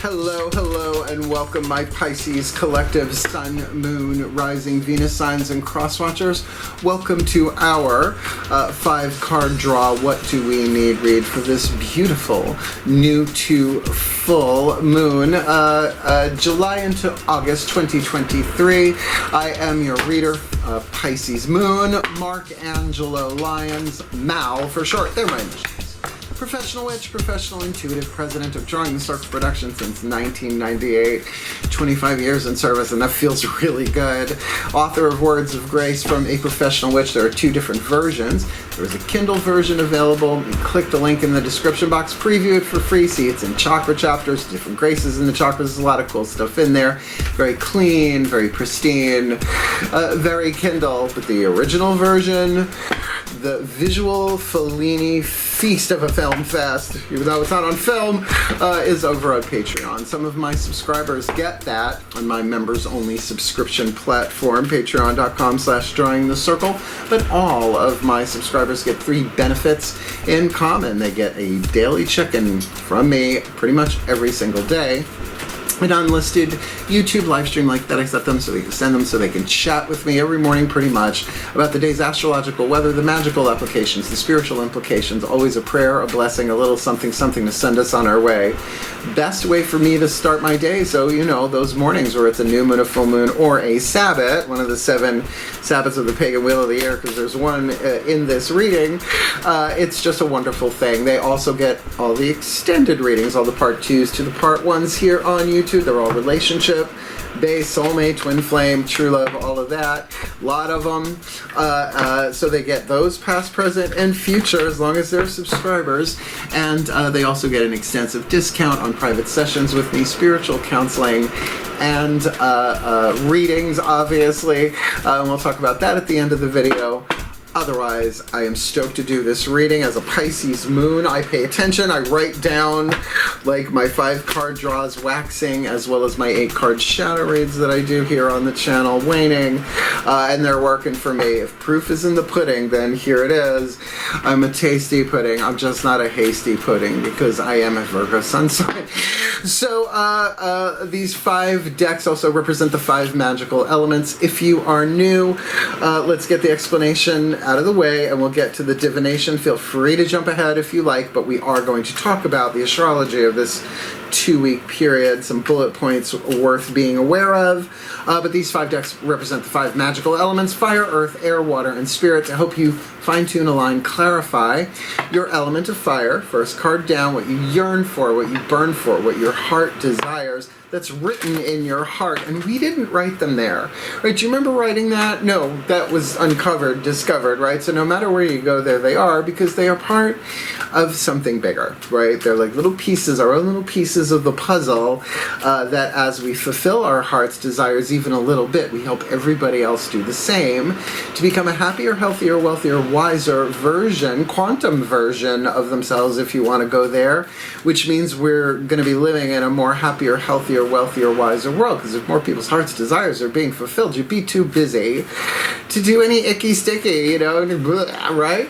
Hello, and welcome, my Pisces collective Sun, Moon, Rising, Venus signs, and cross-watchers. Welcome to our 5-card draw, What Do We Need read for this beautiful new to full moon, July into August 2023. I am your reader, Pisces Moon, Mark Angelo Lyons, Mal for short. They're my initials. Professional witch, professional intuitive, president of Drawing the Circle Production since 1998, 25 years in service, and that feels really good. Author of Words of Grace from A Professional Witch. There are 2 different versions. There's a Kindle version available. You click the link in the description box, preview it for free, see it's in chakra chapters, different graces in the chakras. There's a lot of cool stuff in there. Very clean, very pristine, very Kindle, but the original version, the visual Fellini feast of a film fest, even though it's not on film, is over on Patreon. Some of my subscribers get that on my members only subscription platform, patreon.com/drawingthecircle, but all of my subscribers get 3 benefits in common. They get a daily check-in from me pretty much every single day, an unlisted YouTube live stream like that. I set them so they can send them so they can chat with me every morning pretty much about the day's astrological weather, the magical applications, the spiritual implications, always a prayer, a blessing, a little something to send us on our way. Best way for me to start my day, so you know, those mornings where it's a new moon, a full moon, or a Sabbath, one of the 7 Sabbaths of the pagan wheel of the year, because there's one in this reading. It's just a wonderful thing. They also get all the extended readings, all the part 2s to the part 1s here on YouTube. They're all relationship based, soulmate, twin flame, true love, all of that. A lot of them. So they get those past, present, and future as long as they're subscribers. And they also get an extensive discount on private sessions with me, spiritual counseling, and readings, obviously. And we'll talk about that at the end of the video. Otherwise, I am stoked to do this reading. As a Pisces moon, I pay attention. I write down like my 5-card draws waxing, as well as my 8-card shadow reads that I do here on the channel waning, and they're working for me. If proof is in the pudding, then here it is. I'm a tasty pudding. I'm just not a hasty pudding, because I am a Virgo sun sign. So these 5 decks also represent the 5 magical elements. If you are new, let's get the explanation out of the way and we'll get to the divination. Feel free to jump ahead if you like, but we are going to talk about the astrology of this 2-week period, some bullet points worth being aware of. But these 5 decks represent the 5 magical elements: fire, earth, air, water, and spirit, to help you fine-tune, align, clarify your element of fire. First card down, what you yearn for, what you burn for, what your heart desires, that's written in your heart. And we didn't write them there, right? Do you remember writing that? No, that was discovered, right? So no matter where you go, there they are, because they are part of something bigger, right? They're like little pieces, our own little pieces of the puzzle, that as we fulfill our heart's desires even a little bit, we help everybody else do the same to become a happier, healthier, wealthier, wiser version, quantum version of themselves, if you want to go there, which means we're going to be living in a more happier, healthier, wealthier, wiser world. Because if more people's heart's desires are being fulfilled, you'd be too busy to do any icky sticky, you know, right?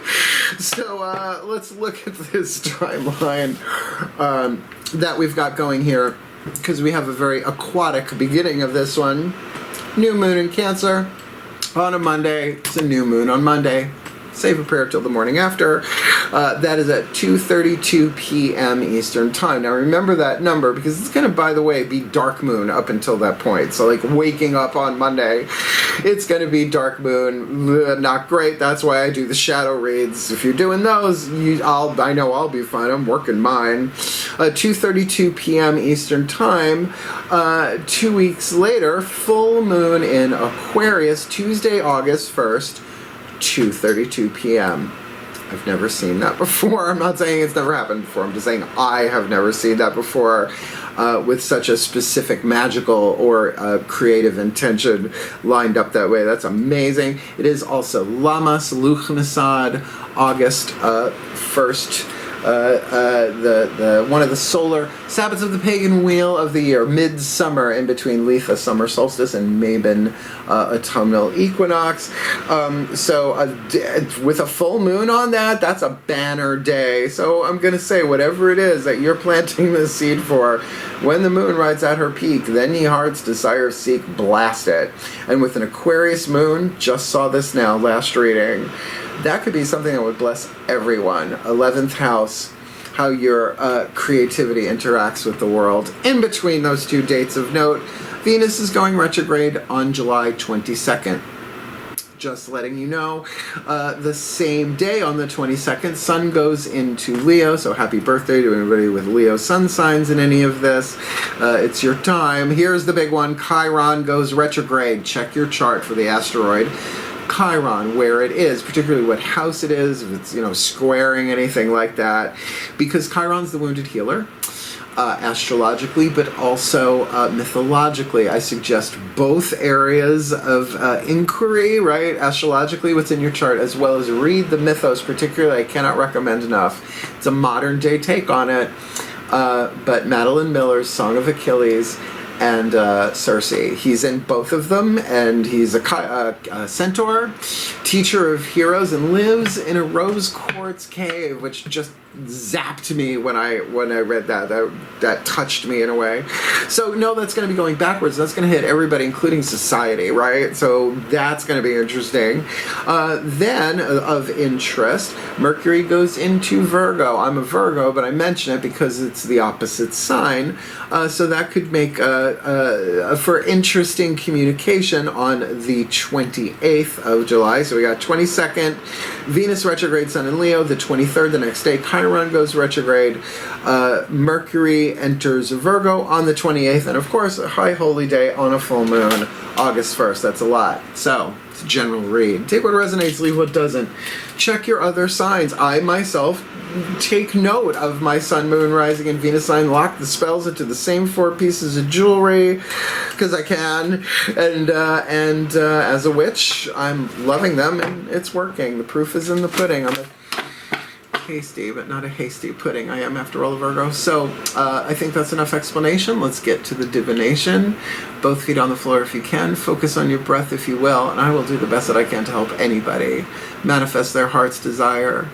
So let's look at this timeline that we've got going here, because we have a very aquatic beginning of this one. New moon in Cancer on a Monday. It's a new moon on Monday. Save a prayer till the morning after. That is at 2:32 p.m. Eastern Time. Now remember that number, because it's going to, by the way, be dark moon up until that point. So like waking up on Monday, it's going to be dark moon. Not great. That's why I do the shadow reads. If you're doing those, I know I'll be fine. I'm working mine. 2:32 p.m. Eastern Time. 2 weeks later, full moon in Aquarius, Tuesday, August 1st. 2:32 p.m. I've never seen that before. I'm not saying it's never happened before. I'm just saying I have never seen that before with such a specific magical or creative intention lined up that way. That's amazing. It is also Lamas Luchnesad, August 1st. one of the solar Sabbaths of the pagan wheel of the year, midsummer, in between Letha summer solstice and Mabon autumnal equinox. So with a full moon on that, that's a banner day. So I'm going to say, whatever it is that you're planting the seed for, when the moon rides at her peak, then ye heart's desire seek, blast it. And with an Aquarius moon, just saw this now, last reading, that could be something that would bless everyone. 11th house, how your creativity interacts with the world. In between those two dates of note, Venus is going retrograde on July 22nd. Just letting you know, the same day on the 22nd, Sun goes into Leo, so happy birthday to anybody with Leo sun signs in any of this. It's your time. Here's the big one. Chiron goes retrograde. Check your chart for the asteroid Chiron, where it is, particularly what house it is, if it's, squaring anything like that, because Chiron's the wounded healer. Astrologically, but also mythologically. I suggest both areas of inquiry, right? Astrologically, what's in your chart, as well as read the mythos, particularly. I cannot recommend enough. It's a modern day take on it, but Madeline Miller's Song of Achilles and Circe. He's in both of them, and he's a centaur, teacher of heroes, and lives in a rose quartz cave, which just zapped me when I read that. That touched me in a way. So no, that's going to be going backwards. That's going to hit everybody, including society, right? So that's going to be interesting. Then of interest, Mercury goes into Virgo. I'm a Virgo, but I mention it because it's the opposite sign. So that could make for interesting communication on the 28th of July. So we got 22nd, Venus retrograde, Sun in Leo. The 23rd, the next day, Chiron goes retrograde. Mercury enters Virgo on the 28th, and of course, a high holy day on a full moon, August 1st. That's a lot. So, it's a general read. Take what resonates, leave what doesn't. Check your other signs. I myself take note of my Sun, Moon, Rising, and Venus sign, lock the spells into the same 4 pieces of jewelry, because I can, and as a witch, I'm loving them, and it's working. The proof is in the pudding. I'm a hasty, but not a hasty pudding. I am, after all, a Virgo. So I think that's enough explanation. Let's get to the divination. Both feet on the floor if you can. Focus on your breath if you will, and I will do the best that I can to help anybody manifest their heart's desire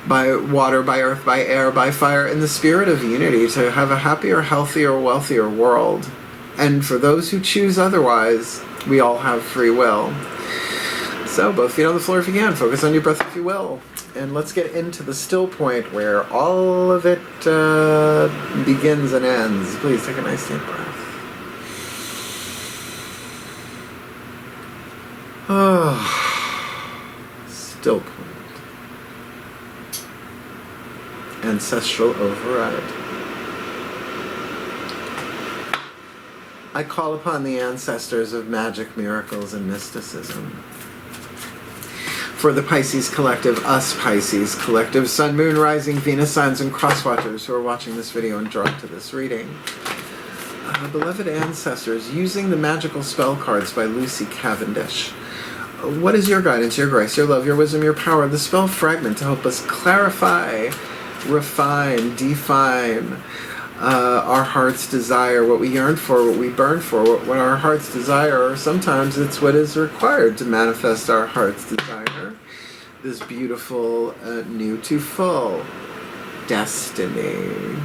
by water, by earth, by air, by fire, in the spirit of unity, to have a happier, healthier, wealthier world. And for those who choose otherwise, we all have free will. So both feet on the floor if you can. Focus on your breath if you will. And let's get into the still point where all of it begins and ends. Please take a nice deep breath. Still point. Ancestral override. I call upon the ancestors of magic, miracles, and mysticism. For the Pisces Collective, us Pisces Collective, Sun, Moon, Rising, Venus signs, and crosswatchers who are watching this video and drawn to this reading. Beloved ancestors, using the magical spell cards by Lucy Cavendish. What is your guidance, your grace, your love, your wisdom, your power, the spell fragment to help us clarify, refine, define our heart's desire, what we yearn for, what we burn for, what our heart's desire, or sometimes it's what is required to manifest our heart's desire. This beautiful, new to full destiny.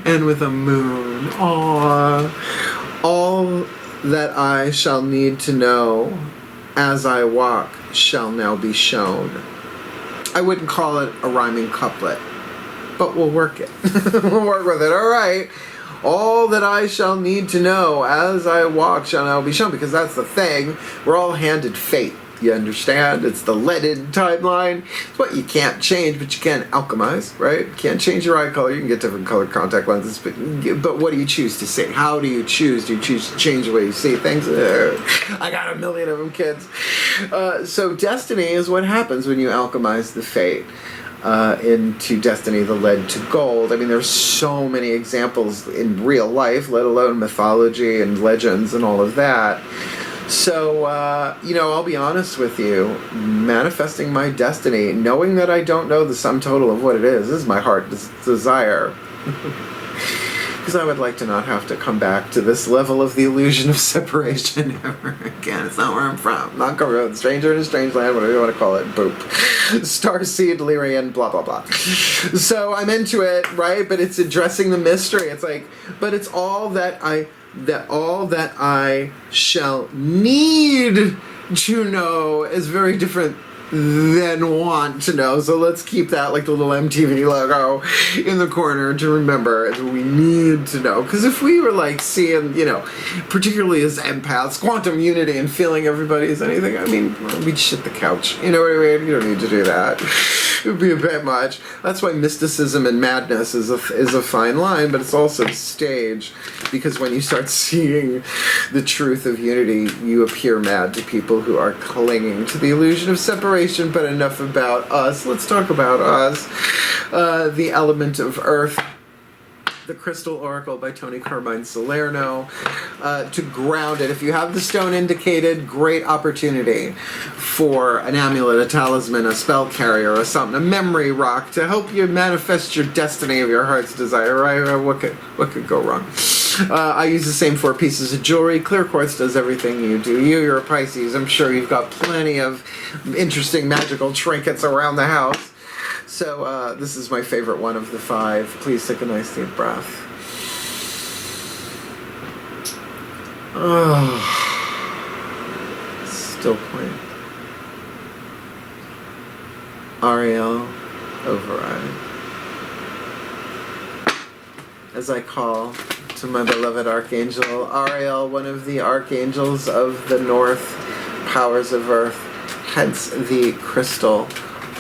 And with a moon, all that I shall need to know as I walk shall now be shown. I wouldn't call it a rhyming couplet, but we'll work it. We'll work with it. All right. All that I shall need to know as I walk shall now be shown, because that's the thing. We're all handed fate. You understand? It's the leaded timeline. It's what you can't change, but you can alchemize, right? You can't change your eye color. You can get different colored contact lenses, but what do you choose to see? How do you choose? Do you choose to change the way you see things? I got a million of them, kids. So destiny is what happens when you alchemize the fate into destiny, the lead to gold. I mean, there's so many examples in real life, let alone mythology and legends and all of that. So, I'll be honest with you. Manifesting my destiny, knowing that I don't know the sum total of what it is my heart's desire. Because I would like to not have to come back to this level of the illusion of separation ever again. It's not where I'm from. Not Road, stranger in a strange land, whatever you want to call it. Boop. Starseed, Lyrian, blah, blah, blah. So I'm into it, right? But it's addressing the mystery. It's like, but it's all that I shall need to know is very different than want to know. So let's keep that like the little MTV logo in the corner to remember is what we need to know. Because if we were like seeing, particularly as empaths, quantum unity and feeling everybody as anything, I mean, we'd shit the couch. You know what I mean? You don't need to do that. It would be a bit much. That's why mysticism and madness is a fine line, but it's also a stage. Because when you start seeing the truth of unity, you appear mad to people who are clinging to the illusion of separation. But enough about us. Let's talk about us. The Element of Earth. The Crystal Oracle by Tony Carmine Salerno. To ground it. If you have the stone indicated, great opportunity for an amulet, a talisman, a spell carrier, or something, a memory rock to help you manifest your destiny of your heart's desire. Right? What could go wrong? I use the same 4 pieces of jewelry. Clear quartz does everything you do. You're a Pisces. I'm sure you've got plenty of interesting magical trinkets around the house. So this is my favorite one of the 5. Please take a nice deep breath. Oh, still point. Ariel, override. As I call to my beloved Archangel Ariel, one of the archangels of the north, powers of earth, hence the crystal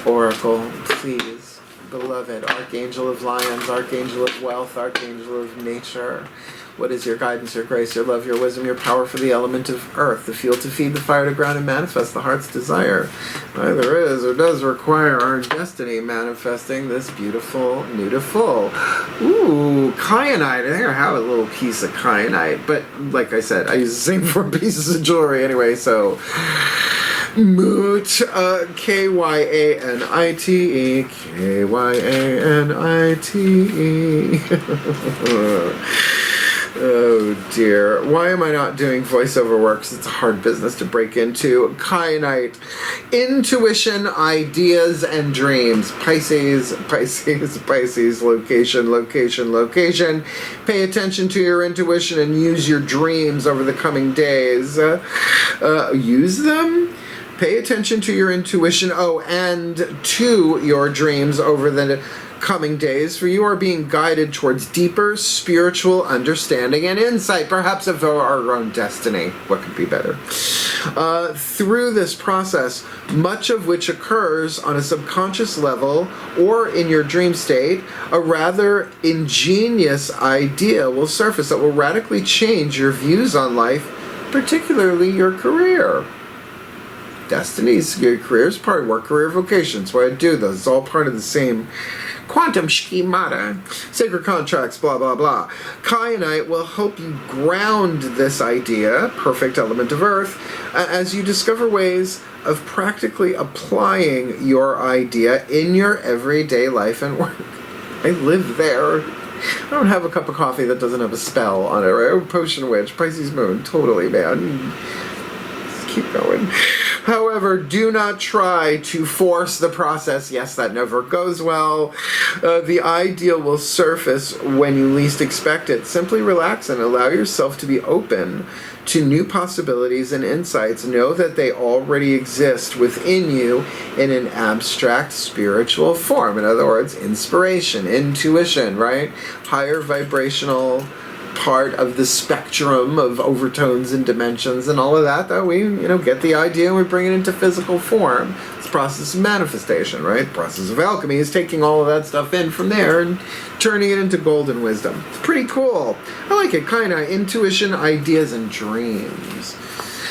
oracle. Please, beloved Archangel of Lyons, Archangel of wealth, Archangel of nature, what is your guidance, your grace, your love, your wisdom, your power for the element of earth, the fuel to feed, the fire to ground and manifest the heart's desire? Either is or does require our destiny manifesting this beautiful, beautiful. Ooh, kyanite. I think I have a little piece of kyanite, but like I said, I use the same 4 pieces of jewelry anyway, so Moot, K-Y-A-N-I-T-E, K-Y-A-N-I-T-E. Oh dear. Why am I not doing voiceover work? 'Cause it's a hard business to break into. Kyanite. Intuition, ideas, and dreams. Pisces, Pisces, Pisces. Location, location, location. Pay attention to your intuition and use your dreams over the coming days. Use them? Pay attention to your intuition, and to your dreams over the coming days, for you are being guided towards deeper spiritual understanding and insight, perhaps of our own destiny. What could be better? Through this process, much of which occurs on a subconscious level or in your dream state, a rather ingenious idea will surface that will radically change your views on life, particularly your career. Destiny's your career is part of work, career, vocations. What I do, those, it's all part of the same quantum schemata, sacred contracts, blah, blah, blah. Kyanite will help you ground this idea, perfect element of earth, as you discover ways of practically applying your idea in your everyday life and work. I live there. I don't have a cup of coffee that doesn't have a spell on it, right? Oh, Potion Witch, Pisces Moon, totally, man. Just keep going. However, do not try to force the process. Yes, that never goes well. The ideal will surface when you least expect it. Simply relax and allow yourself to be open to new possibilities and insights. Know that they already exist within you in an abstract spiritual form. In other words, inspiration, intuition, right? Higher vibrational part of the spectrum of overtones and dimensions and all of that we get the idea and we bring it into physical form. It's a process of manifestation, right? The process of alchemy is taking all of that stuff in from there and turning it into golden wisdom. It's pretty cool. I like it. Kind of intuition, ideas, and dreams.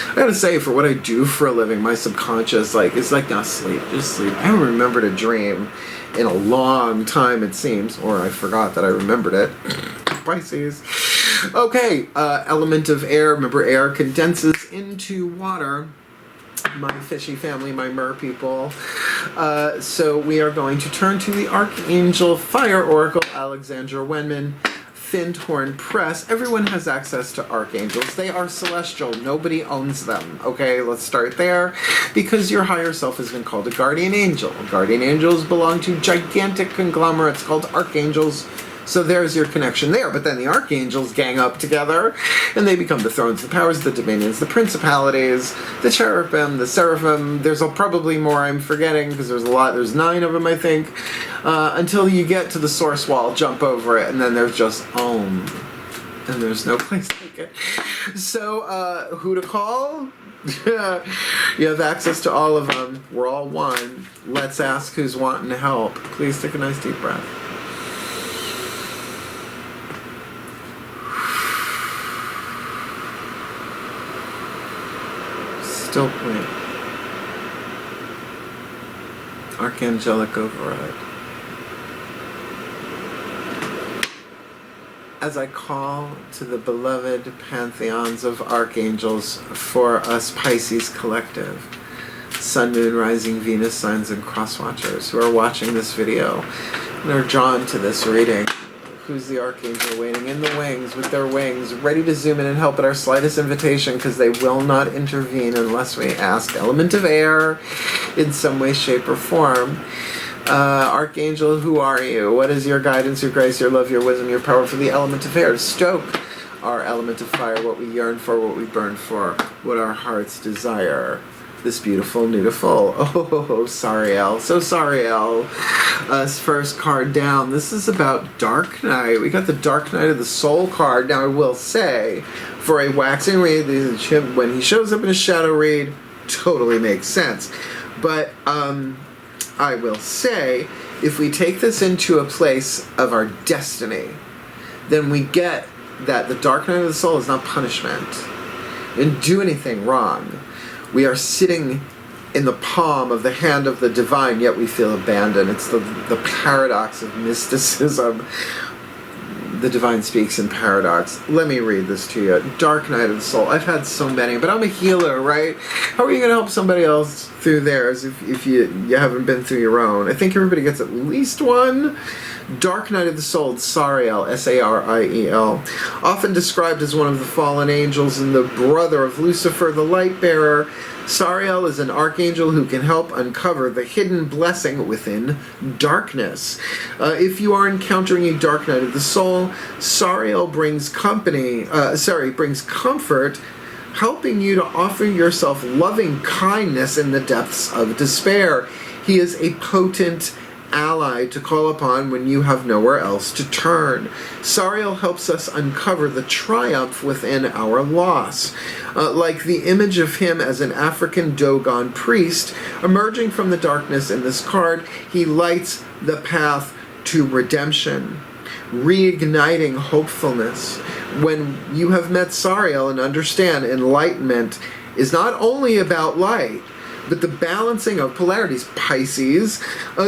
I gotta say, for what I do for a living, my subconscious, it's like not sleep, just sleep. I haven't remembered a dream in a long time, it seems, or I forgot that I remembered it. Pisces. Okay, element of air. Remember, air condenses into water. My fishy family, my mer people. So we are going to turn to the Archangel Fire Oracle, Alexandra Wenman, Findhorn Press. Everyone has access to archangels. They are celestial. Nobody owns them. Okay, let's start there. Because your higher self has been called a guardian angel. Guardian angels belong to gigantic conglomerates called archangels. So there's your connection there. But then the archangels gang up together, and they become the thrones, the powers, the dominions, the principalities, the cherubim, the seraphim. There's probably more I'm forgetting, because there's a lot. There's 9 of them, I think. Until you get to the source wall, jump over it, and then there's just Om. And there's no place like it. So, who to call? You have access to all of them. We're all one. Let's ask who's wanting to help. Please take a nice deep breath. Still point. Archangelic override. As I call to the beloved pantheons of archangels for us Pisces collective, Sun, Moon, Rising, Venus signs and cross-watchers who are watching this video and are drawn to this reading. Who's the archangel waiting in the wings with their wings, ready to zoom in and help at our slightest invitation, because they will not intervene unless we ask. Element of air in some way, shape, or form. Archangel, who are you? What is your guidance, your grace, your love, your wisdom, your power for the element of air? Stoke our element of fire, what we yearn for, what we burn for, what our hearts desire. This beautiful, beautiful. Oh, Sariel. So Sariel. First card down. This is about Dark Knight. We got the Dark Knight of the Soul card. Now, I will say, for a waxing read, when he shows up in a shadow read, totally makes sense. But I will say, if we take this into a place of our destiny, then we get that the Dark Knight of the Soul is not punishment. We didn't do anything wrong. We are sitting in the palm of the hand of the divine, yet we feel abandoned. It's the paradox of mysticism. The divine speaks in paradox. Let me read this to you. Dark Night of the Soul. I've had so many, but I'm a healer, right? How are you going to help somebody else through theirs if you haven't been through your own? I think everybody gets at least one. Dark Night of the Soul, Sariel, S-A-R-I-E-L. Often described as one of the fallen angels and the brother of Lucifer, the light bearer, Sariel is an archangel who can help uncover the hidden blessing within darkness. If you are encountering a Dark Night of the Soul, Sariel brings brings comfort, helping you to offer yourself loving kindness in the depths of despair. He is a potent ally to call upon when you have nowhere else to turn. Sariel helps us uncover the triumph within our loss. Like the image of him as an African Dogon priest, emerging from the darkness in this card, he lights the path to redemption, reigniting hopefulness. When you have met Sariel and understand enlightenment is not only about light, but the balancing of polarities, Pisces,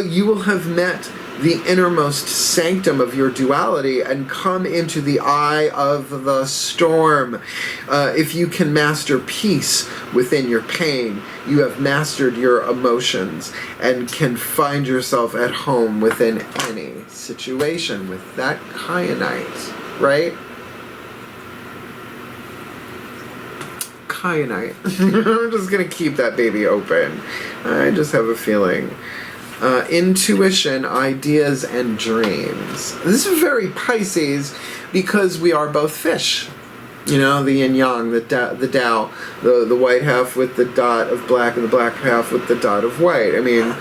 you will have met the innermost sanctum of your duality and come into the eye of the storm. If you can master peace within your pain, you have mastered your emotions and can find yourself at home within any situation with that kyanite, right? Kyanite. I'm just going to keep that baby open. I just have a feeling. Intuition, ideas, and dreams. This is very Pisces because we are both fish. You know, the yin yang, the Tao, the white half with the dot of black and the black half with the dot of white. I mean,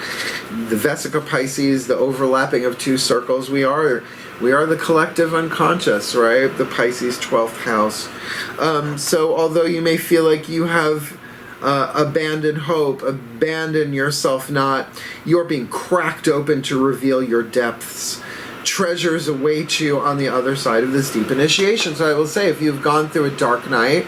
the Vesica Pisces, the overlapping of two circles, we are the collective unconscious, right? The Pisces 12th house. So although you may feel like you have abandoned hope, abandon yourself not, you're being cracked open to reveal your depths. Treasures await you on the other side of this deep initiation. So I will say, if you've gone through a dark night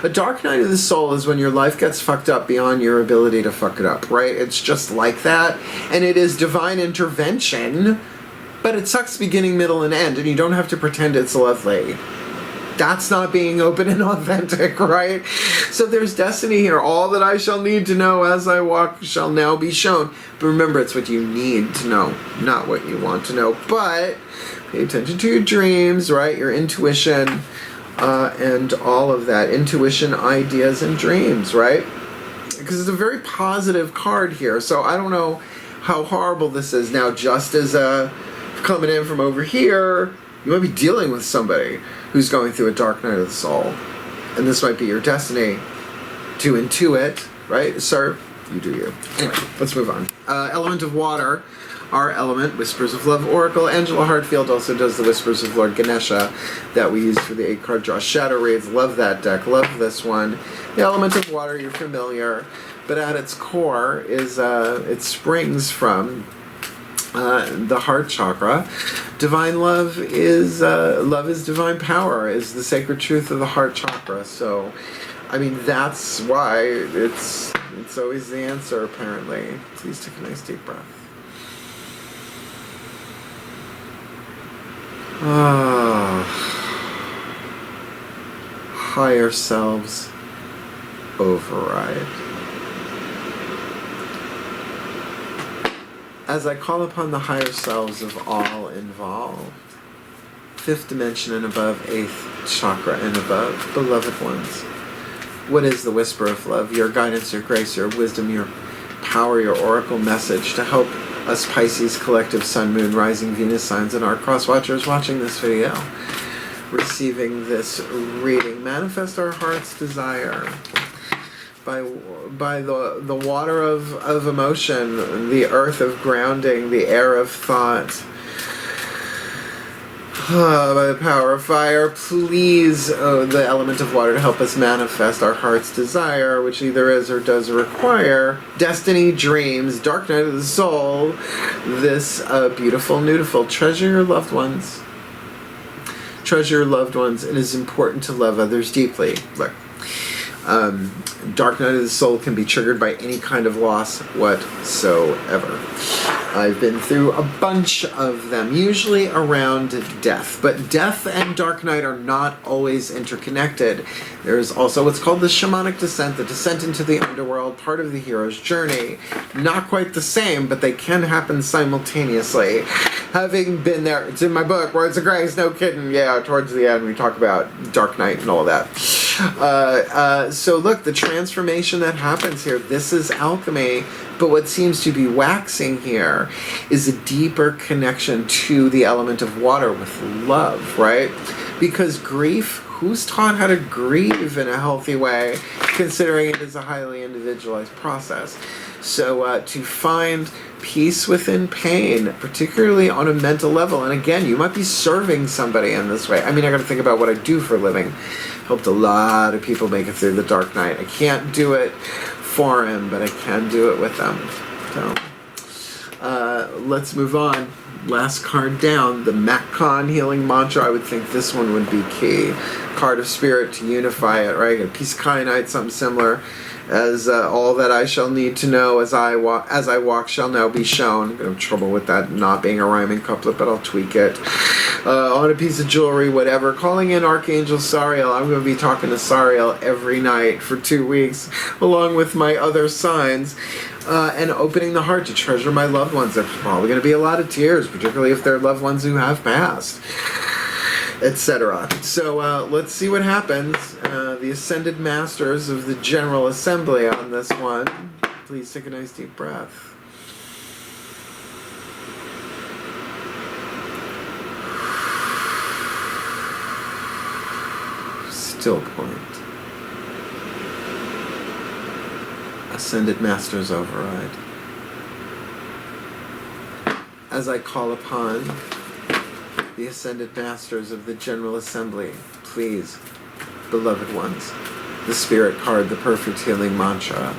of the soul is when your life gets fucked up beyond your ability to fuck it up, right? It's just like that. And it is divine intervention, but it sucks beginning, middle, and end, and you don't have to pretend it's lovely. That's not being open and authentic, right? So there's destiny here. All that I shall need to know as I walk shall now be shown. But remember, it's what you need to know, not what you want to know. But pay attention to your dreams, right? Your intuition, and all of that. Intuition, ideas, and dreams, right? Because it's a very positive card here. So I don't know how horrible this is. Now, just as coming in from over here, you might be dealing with somebody who's going through a dark night of the soul. And this might be your destiny to intuit, right? Sir, you do you. Anyway, let's move on. Element of water, our element, Whispers of Love Oracle. Angelo Hartfield also does the Whispers of Lord Ganesha that we use for the 8-card draw shadow reads. Love that deck. Love this one. The element of water, you're familiar. But at its core is, it springs from the heart chakra. Divine love is divine power, is the sacred truth of the heart chakra. So, I mean, that's why it's always the answer, apparently. Please take a nice deep breath. Higher selves override. As I call upon the higher selves of all involved, 5th dimension and above, 8th chakra and above, beloved ones, what is the whisper of love? Your guidance, your grace, your wisdom, your power, your oracle message to help us Pisces, collective Sun, Moon, Rising, Venus signs, and our cross watchers watching this video, receiving this reading. Manifest our heart's desire by the water of emotion, the earth of grounding, the air of thought, by the power of fire. Please, the element of water, to help us manifest our heart's desire, which either is or does require destiny, dreams, dark night of the soul, this beautiful, beautiful. Treasure your loved ones. Treasure your loved ones. It is important to love others deeply. Look, dark night of the soul can be triggered by any kind of loss whatsoever. I've been through a bunch of them, usually around death. But death and dark night are not always interconnected. There's also what's called the shamanic descent, the descent into the underworld, part of the hero's journey. Not quite the same, but they can happen simultaneously. Having been there, it's in my book, Words of Grace, no kidding. Yeah, towards the end we talk about dark night and all that. So look, the transformation that happens here, this is alchemy, but what seems to be waxing here is a deeper connection to the element of water with love, right? Because grief, who's taught how to grieve in a healthy way, considering it is a highly individualized process? So to find peace within pain, particularly on a mental level, and again, you might be serving somebody in this way. I mean, I got to think about what I do for a living. Helped a lot of people make it through the dark night. I can't do it for him, but I can do it with them. So let's move on. Last card down, the Macon healing mantra. I would think this one would be key. Card of spirit to unify it, right? A peace kyanite, something similar. As all that I shall need to know as I walk shall now be shown. I have trouble with that not being a rhyming couplet, but I'll tweak it. On a piece of jewelry, whatever. Calling in Archangel Sariel. I'm going to be talking to Sariel every night for 2 weeks, along with my other signs. And opening the heart to treasure my loved ones. There's probably going to be a lot of tears, particularly if they're loved ones who have passed, etc. So let's see what happens. The Ascended Masters of the General Assembly on this one. Please take a nice deep breath. Still point. Ascended Masters override. As I call upon the Ascended Masters of the General Assembly, please, beloved ones, the Spirit card, the perfect healing mantra,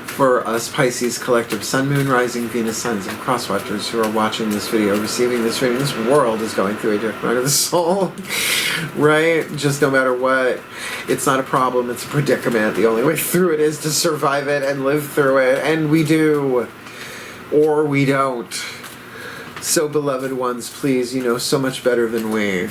for us Pisces collective Sun, Moon, Rising, Venus, Suns, and Crosswatchers who are watching this video, receiving this reading. This world is going through a dark night of the soul, right? Just no matter what, it's not a problem, it's a predicament. The only way through it is to survive it and live through it, and we do, or we don't. So, beloved ones, please, you know so much better than we.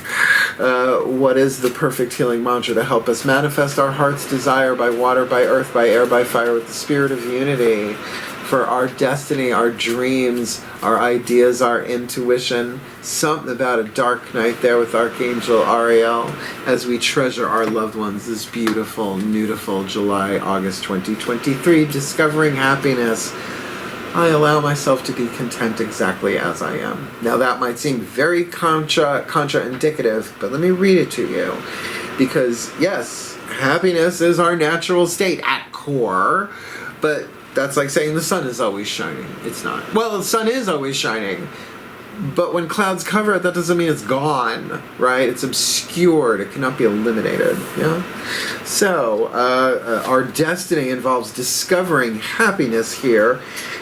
What is the perfect healing mantra to help us manifest our heart's desire by water, by earth, by air, by fire, with the spirit of unity? For our destiny, our dreams, our ideas, our intuition. Something about a dark night there with Archangel Ariel as we treasure our loved ones this beautiful, beautiful July, August 2023. Discovering happiness. I allow myself to be content exactly as I am. Now that might seem very contraindicative, but let me read it to you. Because yes, happiness is our natural state at core, but that's like saying the sun is always shining. It's not. Well, the sun is always shining, but when clouds cover it, that doesn't mean it's gone, right? It's obscured. It cannot be eliminated, yeah? So, our destiny involves discovering happiness here,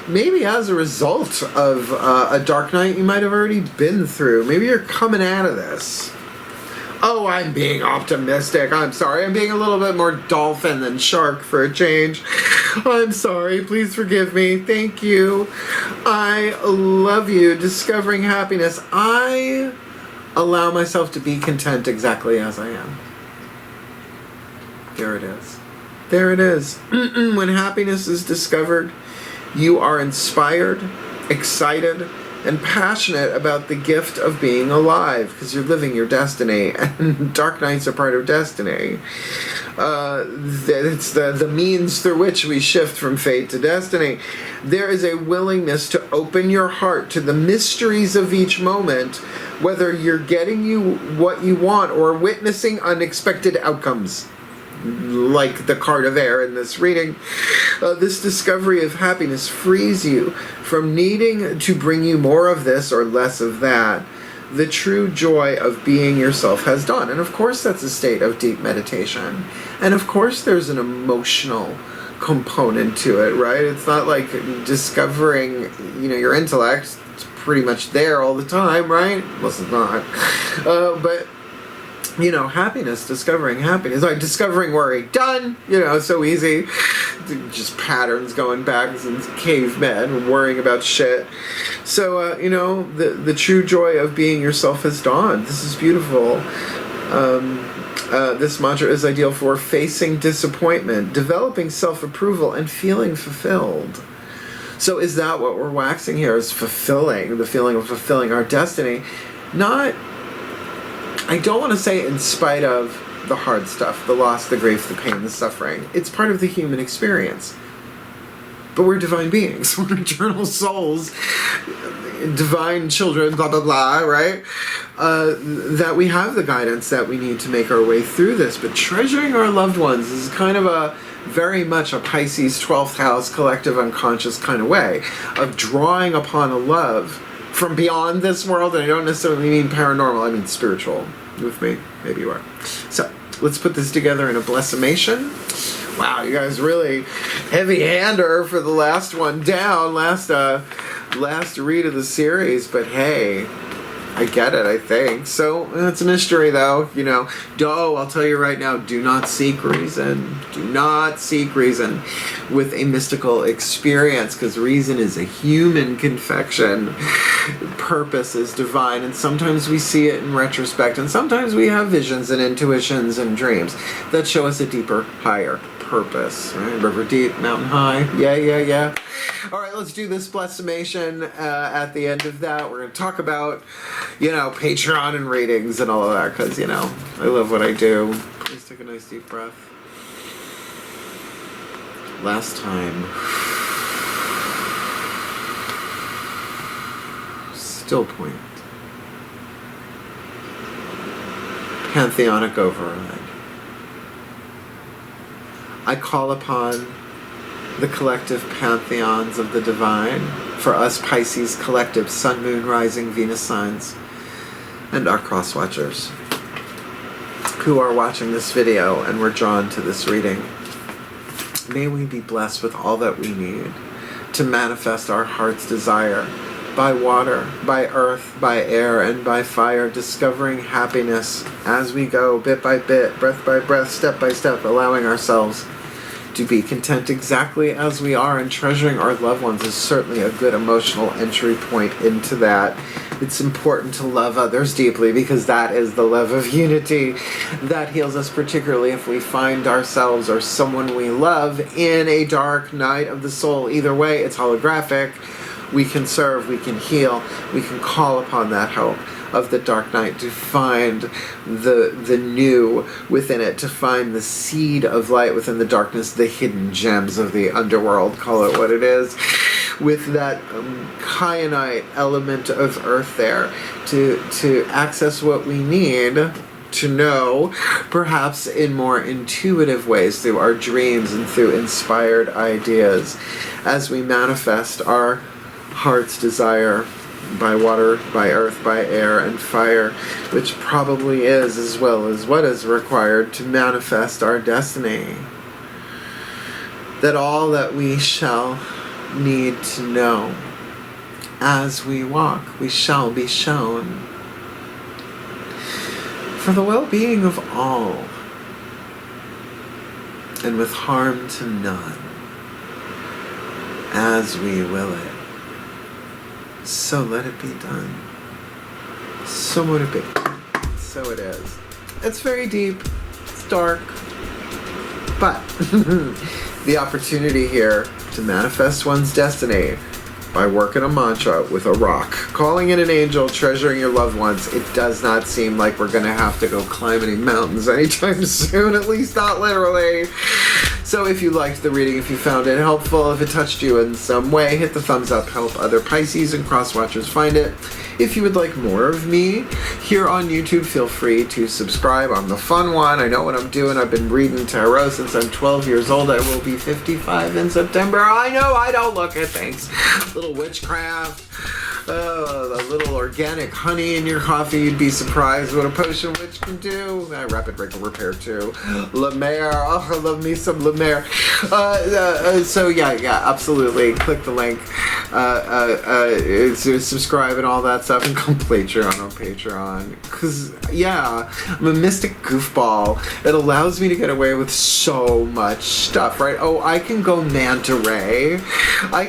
maybe as a result of a dark night you might have already been through. Maybe you're coming out of this. Oh, I'm being optimistic. I'm sorry. I'm being a little bit more dolphin than shark for a change. I'm sorry. Please forgive me. Thank you. I love you. Discovering happiness. I allow myself to be content exactly as I am. There it is. There it is. When happiness is discovered, you are inspired, excited, and passionate about the gift of being alive, because you're living your destiny, and dark nights are part of destiny. It's the means through which we shift from fate to destiny. There is a willingness to open your heart to the mysteries of each moment, whether you're getting you what you want or witnessing unexpected outcomes. Like the card of air in this reading. This discovery of happiness frees you from needing to bring you more of this or less of that. The true joy of being yourself has dawned. And of course that's a state of deep meditation. And of course there's an emotional component to it, right? It's not like discovering, your intellect. It's pretty much there all the time, right? Well, it's not. But happiness, discovering happiness, like discovering worry, done, so easy, just patterns going back since cavemen, worrying about shit. So, the true joy of being yourself has dawned. This is beautiful. This mantra is ideal for facing disappointment, developing self-approval, and feeling fulfilled. So is that what we're waxing here, is fulfilling, the feeling of fulfilling our destiny? I don't want to say in spite of the hard stuff, the loss, the grief, the pain, the suffering. It's part of the human experience. But we're divine beings. We're eternal souls, divine children, blah, blah, blah, right? That we have the guidance that we need to make our way through this. But treasuring our loved ones is kind of very much a Pisces 12th house collective unconscious kind of way of drawing upon a love from beyond this world, and I don't necessarily mean paranormal, I mean spiritual. With me? Maybe you are. So, let's put this together in a blessimation. Wow, you guys really heavy-hander for the last one down, last read of the series, but hey, I get it, I think. So, it's a mystery, though, I'll tell you right now, do not seek reason. Do not seek reason with a mystical experience, because reason is a human confection. Purpose is divine, and sometimes we see it in retrospect, and sometimes we have visions and intuitions and dreams that show us a deeper, higher purpose. Right? River deep, mountain high. Yeah. All right, let's do this blessimation. At the end of that, we're going to talk about, Patreon and ratings and all of that, because, I love what I do. Please take a nice deep breath. Last time. Still point. Pantheonic override. I call upon the collective pantheons of the divine, for us Pisces collective sun, moon, rising, Venus signs, and our cross-watchers who are watching this video and were drawn to this reading. May we be blessed with all that we need to manifest our heart's desire by water, by earth, by air, and by fire, discovering happiness as we go, bit by bit, breath by breath, step by step, allowing ourselves To be content exactly as we are and treasuring our loved ones is certainly a good emotional entry point into that. It's important to love others deeply because that is the love of unity that heals us, particularly if we find ourselves or someone we love in a dark night of the soul. Either way, it's holographic. We can serve, we can heal, we can call upon that hope of the dark night to find the new within it, to find the seed of light within the darkness, the hidden gems of the underworld, call it what it is, with that kyanite element of earth there to access what we need to know, perhaps in more intuitive ways through our dreams and through inspired ideas as we manifest our heart's desire by water, by earth, by air, and fire, which probably is as well as what is required to manifest our destiny. That all that we shall need to know as we walk, we shall be shown. For the well-being of all, and with harm to none, as we will it. So let it be done. So would it be. So it is. It's very deep. It's dark. But the opportunity here to manifest one's destiny by working a mantra with a rock, calling in an angel, treasuring your loved ones. It does not seem like we're going to have to go climb any mountains anytime soon, at least not literally. So if you liked the reading, if you found it helpful, if it touched you in some way, hit the thumbs up, help other Pisces and cross-watchers find it. If you would like more of me here on YouTube, feel free to subscribe. I'm the fun one. I know what I'm doing. I've been reading tarot since I'm 12 years old. I will be 55 in September. I know I don't look at things. Little witchcraft. A little organic honey in your coffee. You'd be surprised what a potion witch can do. Rapid wrinkle repair too. La Mer. Oh, I love me some La Mer. So yeah, absolutely. Click the link. Subscribe and all that stuff, and come Patreon on Patreon. Cause yeah, I'm a mystic goofball. It allows me to get away with so much stuff, right? Oh, I can go manta ray. I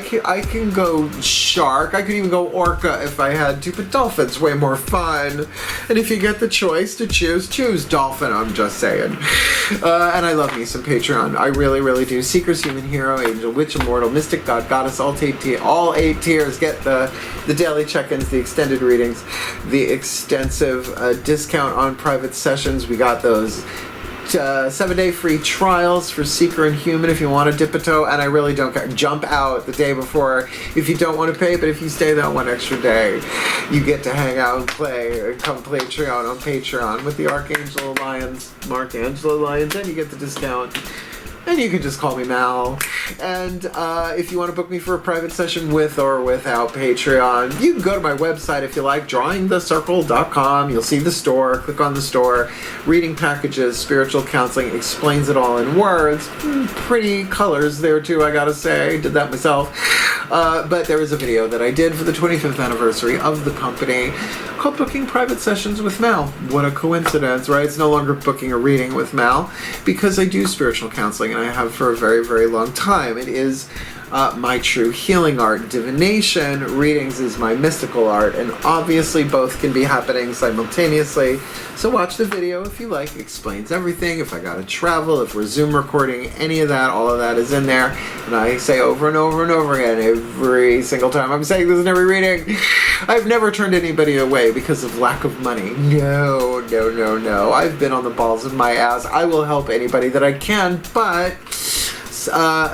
can go shark. I could even go orca if I had to, but dolphin's way more fun. And if you get the choice to choose dolphin, I'm just saying. And I love me some Patreon. I really, really do. Seekers, human hero, angel, witch, immortal, mystic, god, goddess, all 8 tiers. Get the daily check-ins, the extended readings, the extensive discount on private sessions. We got those 7-day free trials for Seeker and Human if you want to dip a toe, and I really don't care. Jump out the day before if you don't want to pay, but if you stay that one extra day, you get to hang out and play and come Patreon on Patreon with the Archangel Lyons, Angelo Lyons, and you get the discount. And you can just call me Mal. And if you want to book me for a private session with or without Patreon, you can go to my website if you like, drawingthecircle.com. You'll see the store. Click on the store. Reading packages, spiritual counseling, explains it all in words. Pretty colors there too, I gotta say. Did that myself. But there was a video that I did for the 25th anniversary of the company called Booking Private Sessions with Mal. What a coincidence, right? It's no longer booking a reading with Mal because I do spiritual counseling, and I have for a very, very long time. It is my true healing art. Divination readings is my mystical art, and obviously both can be happening simultaneously. So watch the video if you like. It explains everything. If I gotta travel, if we're Zoom recording, any of that, all of that is in there. And I say over and over and over again every single time I'm saying this in every reading, I've never turned anybody away because of lack of money. No. I've been on the balls of my ass. I will help anybody that I can, but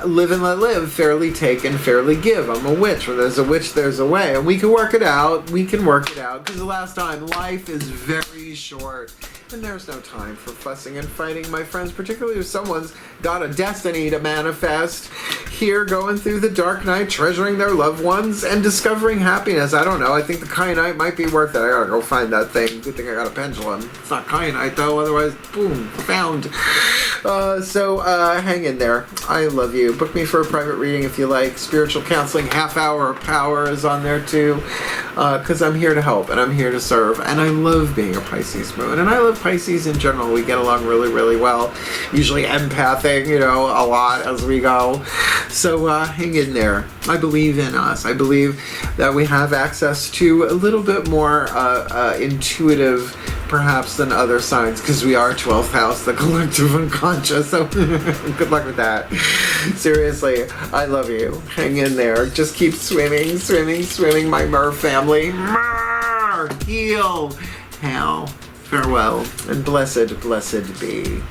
live and let live, fairly take and fairly give. I'm a witch. When there's a witch, there's a way. And we can work it out. Because the last time, life is very short. And there's no time for fussing and fighting, my friends, particularly if someone's got a destiny to manifest. Here, going through the dark night, treasuring their loved ones, and discovering happiness. I don't know. I think the kyanite might be worth it. I gotta go find that thing. Good thing I got a pendulum. It's not kyanite, though. Otherwise, boom, found. So hang in there. I love you. Book me for a private reading if you like. Spiritual counseling, half-hour power is on there, too. Because I'm here to help, and I'm here to serve. And I love being a Pisces moon. And I love with Pisces in general. We get along really, really well. Usually empathing, you know, a lot as we go. So hang in there. I believe in us. I believe that we have access to a little bit more intuitive perhaps than other signs, because we are 12th house, the collective unconscious, so good luck with that. Seriously, I love you. Hang in there. Just keep swimming, swimming, swimming, my mer family. Mer! Heal! Hail! Farewell, and blessed, blessed be.